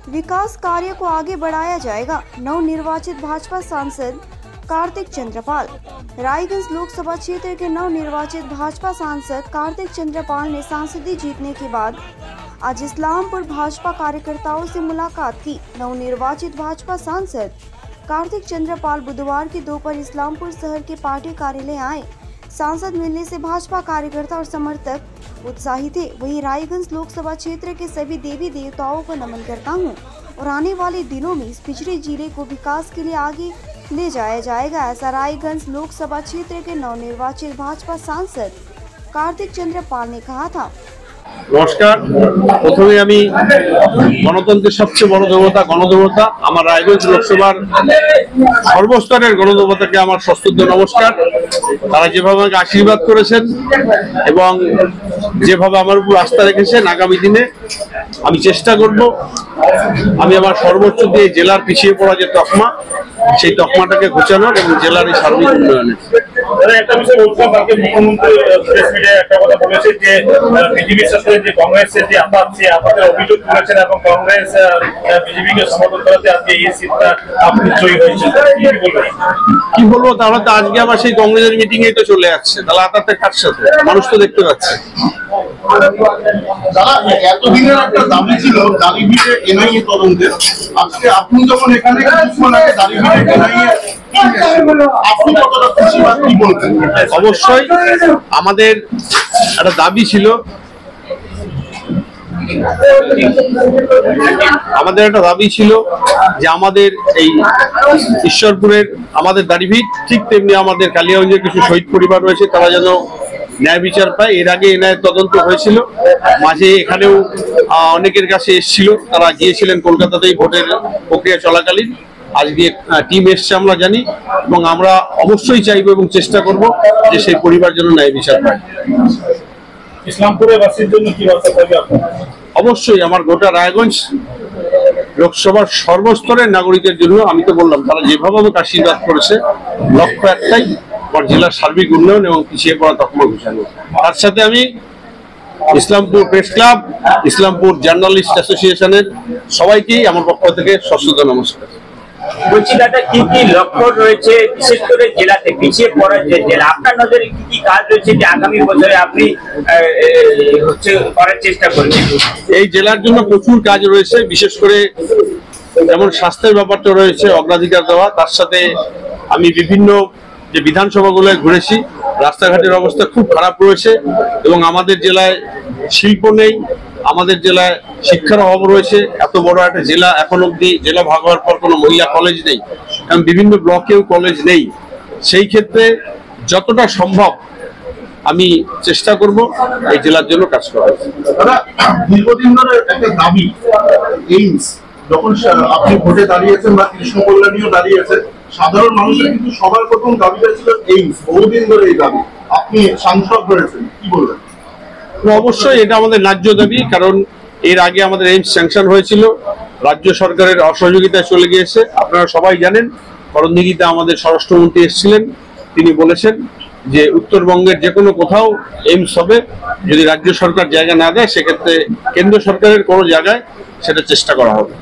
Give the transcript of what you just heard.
विकास कार्य को आगे बढ़ाया जाएगा। नवनिर्वाचित भाजपा सांसद कार्तिक चंद्रपाल। रायगंज लोकसभा क्षेत्र के नवनिर्वाचित भाजपा सांसद कार्तिक चंद्रपाल ने सांसदीय जीतने के बाद आज इस्लामपुर भाजपा कार्यकर्ताओं से मुलाकात की। नवनिर्वाचित भाजपा सांसद कार्तिक चंद्रपाल बुधवार की दोपहर इस्लामपुर शहर के पार्टी कार्यालय आए। सांसद मिलने से भाजपा कार्यकर्ता और समर्थक उत्साहित थे। वहीं रायगंज लोकसभा क्षेत्र के सभी देवी देवताओं को नमन करता हूं और आने वाले दिनों में इस पिछड़े जिले को विकास के लिए आगे ले जाया जाएगा, ऐसा रायगंज लोकसभा क्षेत्र के नवनिर्वाचित भाजपा सांसद कार्तिक चंद्रपाल ने कहा था। नमस्कार। प्रथमे आमी गणतंत्रेर सबचेये बड़ देवता गणदेवता आमार रायगंज लोकसभार सर्वस्तरेर गणदेवताके आमार सश्रद्धेय नमस्कार। तारा जेभाবে আমাকে आशीर्वाद করেছেন এবং যেভাবে আমার উপর আস্থা রেখেছেন, আগামী দিনে আমি চেষ্টা করব আমি আমার সর্বোচ্চ দিয়ে জেলার পিছিয়ে পড়া যে তকমা সেই তকমাটাকে ঘোচানোর এবং জেলার এই সার্বিক উন্নয়নের। একটা বিষয় বলছিলাম, কালকে মুখ্যমন্ত্রী প্রেস মিডিয়ায় একটা কথা বলেছেন যে বিজেপির সাথে যে কংগ্রেসের যে আপাতের অভিযোগ করেছেন এবং কংগ্রেস বিজেপিকে সমর্থন করাতে আজকে এই সিটটা আপনি জয়ী হয়েছেন, কি বলবো? তাহলে তো আজকে আবার সেই কংগ্রেসের মিটিং এ তো চলে যাচ্ছে, তাহলে আতাতে কার সাথে? মানুষ তো দেখতে পাচ্ছে। যারা এতদিনের একটা দাবি ছিল দালিভিটে এনআইএ তদন্তের, আজকে আপনি যখন এখানে কিছুক্ষণ আগে দালিভিটে এনআইএ আপনি কতটা খুশি বা কি বলবেন? অবশ্যই আমাদের একটা দাবি ছিল, যে আমাদের এই ঈশ্বরপুরের আমাদের দালিভিট ঠিক তেমনি আমাদের কালিয়াগঞ্জের কিছু শহীদ পরিবার রয়েছে, তারা যেন ন্যায় বিচার পায়। এর আগে এনআইএ তদন্ত হয়েছিল, মাঝে এখানেও অনেকের কাছে এসেছিল, তারা গিয়েছিলেন কলকাতাতেই ভোটের প্রক্রিয়া চলাকালীন। আজকে টিম এসছে আমরা জানি, এবং আমরা অবশ্যই চাইবো এবং চেষ্টা করব যে সেই পরিবার যেন ন্যায় বিচার পায়। ইসলামপুরের বাসীর জন্য কি বার্তা থাকবে আপনার? অবশ্যই আমার গোটা রায়গঞ্জ লোকসভার সর্বস্তরের নাগরিকের জন্য আমি তো বললাম, তারা যেভাবে আমাকে আশীর্বাদ করেছে, লক্ষ্য একটাই আমার জেলার সার্বিক উন্নয়ন এবং পিছিয়ে পড়া তকমা ঘোচানো। তার সাথে আমি Islampur press club, Islampur journalist অ্যাসোসিয়েশনের সবাইকেই আমার পক্ষ থেকে সশ্রদ্ধ নমস্কার। বলছি দাদা, কি কি লক্ষ্য রয়েছে বিশেষ করে জেলাতে পিছিয়ে পড়া যে জেলা, আপনার নজরে কি কি কাজ রয়েছে যে আগামী বছরে আপনি করার চেষ্টা করছেন? এই জেলার জন্য প্রচুর কাজ রয়েছে, বিশেষ করে যেমন স্বাস্থ্যের ব্যাপারটা রয়েছে অগ্রাধিকার দেওয়া। তার সাথে আমি বিভিন্ন যে বিধানসভাগুলোয় ঘুরেছি, রাস্তাঘাটের অবস্থা খুব খারাপ রয়েছে এবং আমাদের জেলায় শিল্প নেই, আমাদের জেলায় শিক্ষার অভাব রয়েছে। এত বড় একটা জেলা, এখন অব্দি জেলা ভাগ হওয়ার পর কোনো মহিলা কলেজ নেই, কারণ বিভিন্ন ব্লকেও কলেজ নেই। সেই ক্ষেত্রে যতটা সম্ভব আমি চেষ্টা করব এই জেলার জন্য কাজ করার। দীর্ঘদিন ধরে একটা দাবি এইমস, যখন আপনি ভোটে দাঁড়িয়েছেন বা কৃষ্ণ কল্যাণীও দাঁড়িয়েছেন, সাধারণ মানুষের কিন্তু সবার প্রথম দাবিটা ছিল এইমস। বহুদিন ধরে এই দাবি, আপনি সাংসদ হয়েছেন, কি বলবেন? অবশ্যই এটা আমাদের ন্যায্য দাবি, কারণ এর আগে আমাদের এইমস স্যাংশন হয়েছিল, রাজ্য সরকারের অসহযোগিতায় চলে গিয়েছে। আপনারা সবাই জানেন, করণদিঘিতে আমাদের স্বরাষ্ট্রমন্ত্রী এসেছিলেন, তিনি বলেছেন যে উত্তরবঙ্গের যে কোনো কোথাও এইমস হবে, যদি রাজ্য সরকার জায়গা না দেয় সেক্ষেত্রে কেন্দ্র সরকারের কোনো জায়গায় সেটা চেষ্টা করা হবে।